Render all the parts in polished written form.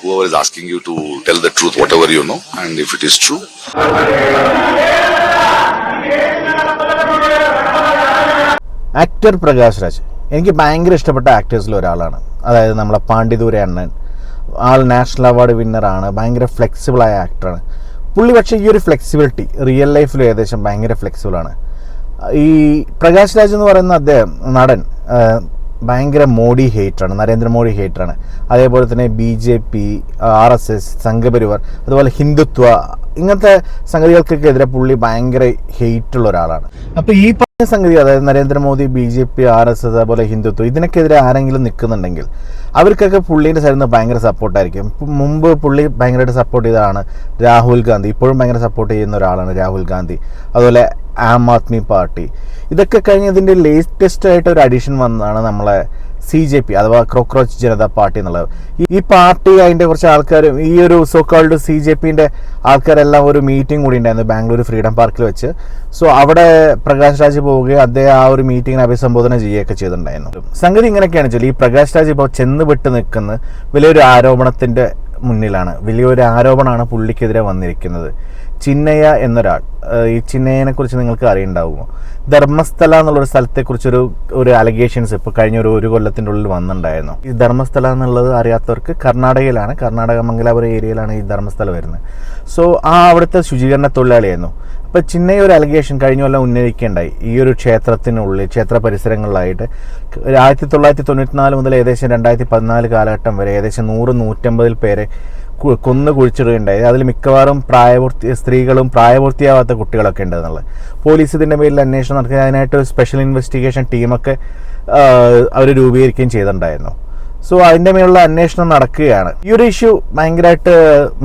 whoever is asking you to tell the truth, whatever you know, and if it is true. Actor Prakash Raj എനിക്ക് ഭയങ്കര ഇഷ്ടപ്പെട്ട ആക്ടേഴ്സിൽ ഒരാളാണ്. അതായത് നമ്മളെ പാണ്ഡിതൂര അണ്ണൻ, ആൾ നാഷണൽ അവാർഡ് വിന്നറാണ്, ഭയങ്കര ഫ്ലെക്സിബിളായ ആക്ടറാണ് പുള്ളി. പക്ഷേ ഈ ഒരു ഫ്ലെക്സിബിലിറ്റി റിയൽ ലൈഫിലും ഏകദേശം ഭയങ്കര ഫ്ലെക്സിബിളാണ്. ഈ പ്രകാശ് രാജ് എന്ന് പറയുന്ന അദ്ദേഹം നടൻ ഭയങ്കര മോഡി ഹേറ്ററാണ്, നരേന്ദ്രമോദി ഹേറ്ററാണ്. അതേപോലെ തന്നെ BJP, RSS, സംഘപരിവാർ, അതുപോലെ ഹിന്ദുത്വ, ഇങ്ങനത്തെ സംഗതികൾക്കൊക്കെ പുള്ളി ഭയങ്കര ഹെയ്റ്റുള്ള ഒരാളാണ്. അപ്പോൾ ഈ പറഞ്ഞ സംഗതി, അതായത് നരേന്ദ്രമോദി, BJP, RSS, അതുപോലെ ഹിന്ദുത്വം, ഇതിനൊക്കെതിരെ ആരെങ്കിലും നിൽക്കുന്നുണ്ടെങ്കിൽ അവർക്കൊക്കെ പുള്ളീൻ്റെ സൈഡിൽ നിന്ന് ഭയങ്കര സപ്പോർട്ടായിരിക്കും. മുമ്പ് പുള്ളി ഭയങ്കരമായിട്ട് സപ്പോർട്ട് ചെയ്തതാണ് രാഹുൽ ഗാന്ധി, ഇപ്പോഴും ഭയങ്കര സപ്പോർട്ട് ചെയ്യുന്ന ഒരാളാണ് രാഹുൽ ഗാന്ധി. അതുപോലെ ആം ആദ്മി പാർട്ടി. ഇതൊക്കെ കഴിഞ്ഞ് ഇതിൻ്റെ ലേറ്റസ്റ്റ് ആയിട്ട് ഒരു അഡീഷൻ വന്നതാണ് നമ്മളെ CJP അഥവാ കോക്രോച്ച് ജനതാ പാർട്ടി എന്നുള്ളത്. ഈ പാർട്ടി അതിൻ്റെ കുറച്ച് ആൾക്കാർ, ഈ ഒരു സോ കോൾഡ് CJPൻ്റെ ആൾക്കാരെല്ലാം ഒരു മീറ്റിംഗ് കൂടി ഉണ്ടായിരുന്നു ബാംഗ്ലൂർ ഫ്രീഡം പാർക്കിൽ വെച്ച്. സോ അവിടെ പ്രകാശ് രാജ് പോവുകയും അദ്ദേഹം ആ ഒരു മീറ്റിങ്ങിനെ അഭിസംബോധന ചെയ്യുകയൊക്കെ ചെയ്തിട്ടുണ്ടായിരുന്നു. സംഗതി ഇങ്ങനെയൊക്കെയാണ് വെച്ചാൽ, ഈ പ്രകാശ് രാജ് ഇപ്പോൾ ചെന്ന് വിട്ട് നിൽക്കുന്ന വലിയൊരു ആരോപണത്തിൻ്റെ മുന്നിലാണ്. വലിയൊരു ആരോപണമാണ് പുള്ളിക്കെതിരെ വന്നിരിക്കുന്നത്. ചിന്നയ്യ എന്നൊരാൾ, ഈ ചിന്നയ്യനെ കുറിച്ച് നിങ്ങൾക്ക് അറിയുണ്ടാവുമോ? ധർമ്മസ്ഥല എന്നുള്ളൊരു സ്ഥലത്തെക്കുറിച്ചൊരു അലിഗേഷൻസ് ഇപ്പോൾ കഴിഞ്ഞ ഒരു കൊല്ലത്തിൻ്റെ ഉള്ളിൽ വന്നിട്ടുണ്ടായിരുന്നു. ഈ ധർമ്മസ്ഥല എന്നുള്ളത് അറിയാത്തവർക്ക് കർണാടകയിലാണ്, കർണാടക മംഗലാപുരം ഏരിയയിലാണ് ഈ ധർമ്മസ്ഥല വരുന്നത്. സോ അവിടുത്തെ ശുചീകരണ തൊഴിലാളിയായിരുന്നു. അപ്പോൾ ചിന്നയ്യ ഒരു അലിഗേഷൻ കഴിഞ്ഞ കൊല്ലം ഉന്നയിക്കേണ്ടായി. ഈ ഒരു ക്ഷേത്രത്തിനുള്ളിൽ, ക്ഷേത്ര പരിസരങ്ങളിലായിട്ട് 1994 മുതൽ ഏകദേശം 2014 കാലഘട്ടം വരെ ഏകദേശം 100-150 പേരെ കൊന്നു കുഴിച്ചിടുകയുണ്ടായി. അതിൽ മിക്കവാറും സ്ത്രീകളും പ്രായപൂർത്തിയാവാത്ത കുട്ടികളൊക്കെ ഉണ്ടെന്നുള്ളത്. പോലീസ് ഇതിൻ്റെ പേരിൽ അന്വേഷണം നടത്തി അതിനായിട്ട് സ്പെഷ്യൽ ഇൻവെസ്റ്റിഗേഷൻ ടീമൊക്കെ അവർ രൂപീകരിക്കുകയും ചെയ്തിട്ടുണ്ടായിരുന്നു. സോ അതിൻ്റെ മേലുള്ള അന്വേഷണം നടക്കുകയാണ്. ഈ ഒരു ഇഷ്യൂ ഭയങ്കരമായിട്ട്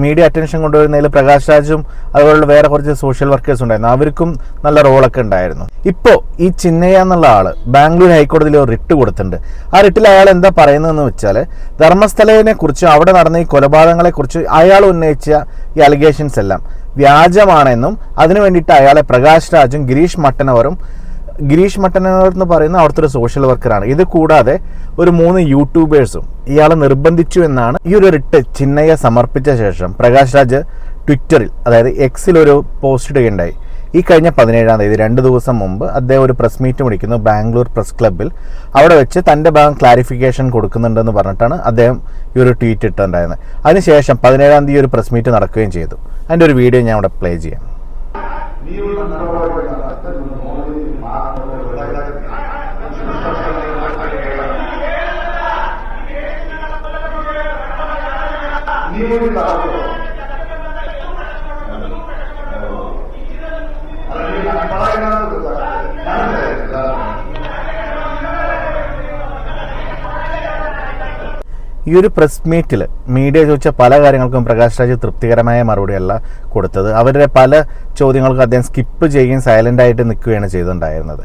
മീഡിയ അറ്റൻഷൻ കൊണ്ടുവരുന്നതിൽ പ്രകാശ് രാജും അതുപോലുള്ള വേറെ കുറച്ച് സോഷ്യൽ വർക്കേഴ്സ് ഉണ്ടായിരുന്നു, അവർക്കും നല്ല റോളൊക്കെ ഉണ്ടായിരുന്നു. ഇപ്പോൾ ഈ ചിന്നയ്യ എന്നുള്ള ആള് ബാംഗ്ലൂർ ഹൈക്കോടതിയിൽ ഒരു റിട്ട് കൊടുത്തിട്ടുണ്ട്. ആ റിട്ടിൽ അയാൾ എന്താ പറയുന്നതെന്ന് വെച്ചാൽ, ധർമ്മസ്ഥലയെ കുറിച്ച്, അവിടെ നടന്ന ഈ കൊലപാതകങ്ങളെക്കുറിച്ച് അയാൾ ഉന്നയിച്ച ഈ അലിഗേഷൻസ് എല്ലാം വ്യാജമാണെന്നും അതിനു വേണ്ടിയിട്ട് അയാളെ പ്രകാശ് രാജും ഗിരീഷ് മട്ടന്നവർ എന്ന് പറയുന്ന അവിടുത്തെ ഒരു സോഷ്യൽ വർക്കറാണ്. ഇത് കൂടാതെ ഒരു 3 യൂട്യൂബേഴ്സും ഇയാളെ നിർബന്ധിച്ചു എന്നാണ് ഈ ഒരു റിട്ട് ചിന്നയ്യ സമർപ്പിച്ച ശേഷം പ്രകാശ് രാജ് ട്വിറ്ററിൽ, അതായത് Xൽ ഒരു പോസ്റ്റ് ഇടുകയുണ്ടായി. ഈ കഴിഞ്ഞ 17-ാം തീയതി 2 ദിവസം മുമ്പ് അദ്ദേഹം ഒരു പ്രസ് മീറ്റ് വിളിക്കുന്നു ബാംഗ്ലൂർ പ്രസ് ക്ലബ്ബിൽ. അവിടെ വെച്ച് തൻ്റെ ഭാഗം ക്ലാരിഫിക്കേഷൻ കൊടുക്കുന്നുണ്ടെന്ന് പറഞ്ഞിട്ടാണ് അദ്ദേഹം ഈ ഒരു ട്വീറ്റ് ഇട്ടുണ്ടായിരുന്നത്. അതിനുശേഷം 17-ാം തീയതി ഒരു പ്രസ് മീറ്റ് നടക്കുകയും ചെയ്തു. അതിൻ്റെ ഒരു വീഡിയോ ഞാൻ അവിടെ പ്ലേ ചെയ്യാം. ഈ ഒരു പ്രസ് മീറ്റിൽ മീഡിയ ചോദിച്ച പല കാര്യങ്ങൾക്കും പ്രകാശ് രാജ് തൃപ്തികരമായ മറുപടിയല്ല കൊടുത്തത്. അവരുടെ പല ചോദ്യങ്ങൾക്കും അദ്ദേഹം സ്കിപ്പ് ചെയ്യുകയും സൈലന്റ് ആയിട്ട് നിൽക്കുകയാണ് ചെയ്തിട്ടുണ്ടായിരുന്നത്.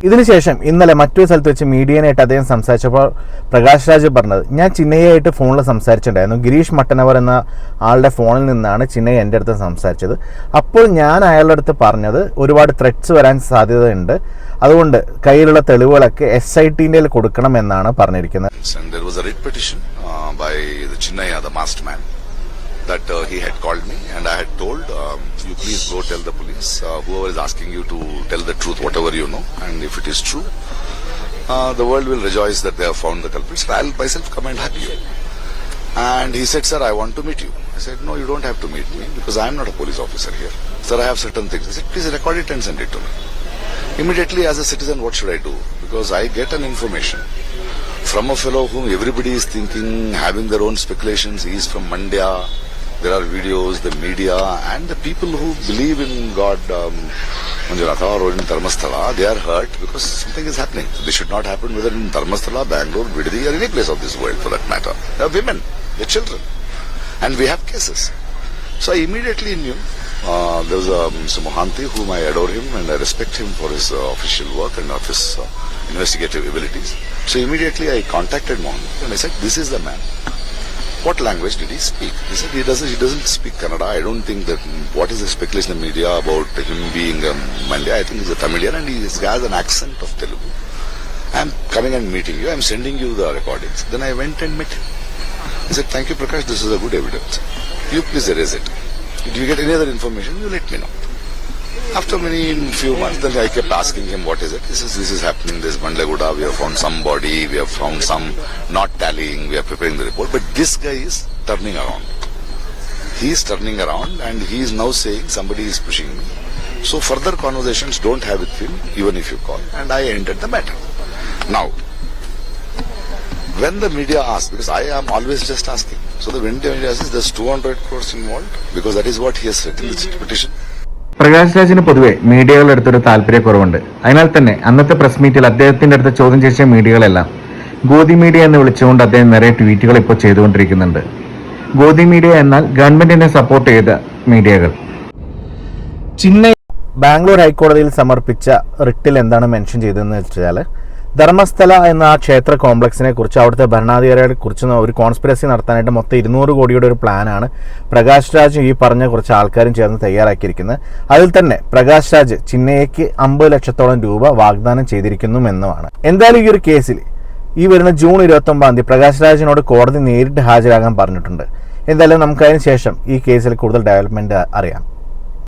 ഇതിനുശേഷം ഇന്നലെ മറ്റൊരു സ്ഥലത്ത് വെച്ച് മീഡിയനായിട്ട് അദ്ദേഹം സംസാരിച്ചപ്പോൾ പ്രകാശ് രാജ് പറഞ്ഞത്, ഞാൻ ചിന്നയ്യായിട്ട് ഫോണിൽ സംസാരിച്ചിട്ടുണ്ടായിരുന്നു. ഗിരീഷ് മട്ടന്നവർ എന്ന ആളുടെ ഫോണിൽ നിന്നാണ് ചിന്നയ്യ എൻ്റെ അടുത്ത് സംസാരിച്ചത്. അപ്പോൾ ഞാൻ അയാളുടെ അടുത്ത് പറഞ്ഞത് ഒരുപാട് ത്രെറ്റ്സ് വരാൻ സാധ്യതയുണ്ട്, അതുകൊണ്ട് കയ്യിലുള്ള തെളിവുകളൊക്കെ SITൻ്റെ കൊടുക്കണം എന്നാണ് പറഞ്ഞിരിക്കുന്നത്. That he had called me and I had told you please go tell the police, whoever is asking you to tell the truth, whatever you know, and if it is true, the world will rejoice that they have found the culprits. I'll myself come and hug you. And he said, sir, I want to meet you. I said, no, you don't have to meet me because I am not a police officer here. Sir, I have certain things. He said, please record it and send it to me. Immediately, as a citizen, what should I do? Because I get an information from a fellow whom everybody is thinking, having their own speculations. He is from Mandya. There are videos, the media, and the people who believe in God, Manjunath, or in Dharmasthala, they are hurt because something is happening. This should not happen whether in Dharmasthala, Bangalore, Vidadi, or any place of this world for that matter. There are women, there are children, and we have cases. So I immediately knew There was Mr. Mohanty, whom I adore him and I respect him for his official work and of his investigative abilities. So immediately I contacted Mohanty and I said, this is the man. What language did he speak? He said he doesn't speak Kannada. I don't think that, what is the speculation in the media about him being Mandya? I think he's a Tamilian and he has an accent of Telugu. I'm coming and meeting you. I'm sending you the recordings. Then I went and met him. He said, thank you Prakash, this is a good evidence. You please erase it. If you get any other information, you let me know. After few months, then I kept asking him, what is it? He says, this is happening, this Bandlaguda, we have found some body, we have found some not tallying, we are preparing the report. But this guy is turning around. He is turning around and he is now saying somebody is pushing me. So further conversations don't have with him, even if you call. And I entered the matter. Now, when the media asks, because I am always just asking, so the media asks, there's 200 crores involved, because that is what he has said in the petition. Prakash രാജിന് പൊതുവെ മീഡിയകളുടെ അടുത്തൊരു താല്പര്യക്കുറവുണ്ട്. അതിനാൽ തന്നെ അന്നത്തെ press മീറ്റിൽ അദ്ദേഹത്തിന്റെ അടുത്ത് ചോദ്യം ചെയ്ത മീഡിയകളെല്ലാം ഗോദി മീഡിയ എന്ന് വിളിച്ചുകൊണ്ട് അദ്ദേഹം നിറയെ ട്വീറ്റുകൾ ഇപ്പോൾ ചെയ്തുകൊണ്ടിരിക്കുന്നുണ്ട്. ഗോദി മീഡിയ എന്നാൽ ഗവൺമെന്റിനെ സപ്പോർട്ട് ചെയ്ത മീഡിയകൾ. ചിന്നൈ ബാംഗ്ലൂർ ഹൈക്കോടതിയിൽ സമർപ്പിച്ച റിട്ടിൽ എന്താണ് മെൻഷൻ ചെയ്തതെന്ന് വെച്ചാൽ, ധർമ്മസ്ഥല എന്ന ആ ക്ഷേത്ര കോംപ്ലക്സിനെ കുറിച്ച്, അവിടുത്തെ ഭരണാധികാരികളെ കുറിച്ച് ഒരു കോൺസ്പിറസി നടത്താനായിട്ട് മൊത്തം 200 കോടിയുടെ ഒരു പ്ലാനാണ് പ്രകാശ് രാജ് ഈ പറഞ്ഞ കുറച്ച് ആൾക്കാരും ചേർന്ന് തയ്യാറാക്കിയിരിക്കുന്നത്. അതിൽ തന്നെ പ്രകാശ് രാജ് ചിന്നയ്ക്ക് 50 ലക്ഷത്തോളം രൂപ വാഗ്ദാനം ചെയ്തിരിക്കുന്നുമെന്നുമാണ്. എന്തായാലും ഈ ഒരു കേസിൽ ഈ വരുന്ന ജൂൺ 29 പ്രകാശ് രാജിനോട് കോടതി നേരിട്ട് ഹാജരാകാൻ പറഞ്ഞിട്ടുണ്ട്. എന്തായാലും നമുക്കതിന് ശേഷം ഈ കേസിൽ കൂടുതൽ ഡെവലപ്മെന്റ് അറിയാം.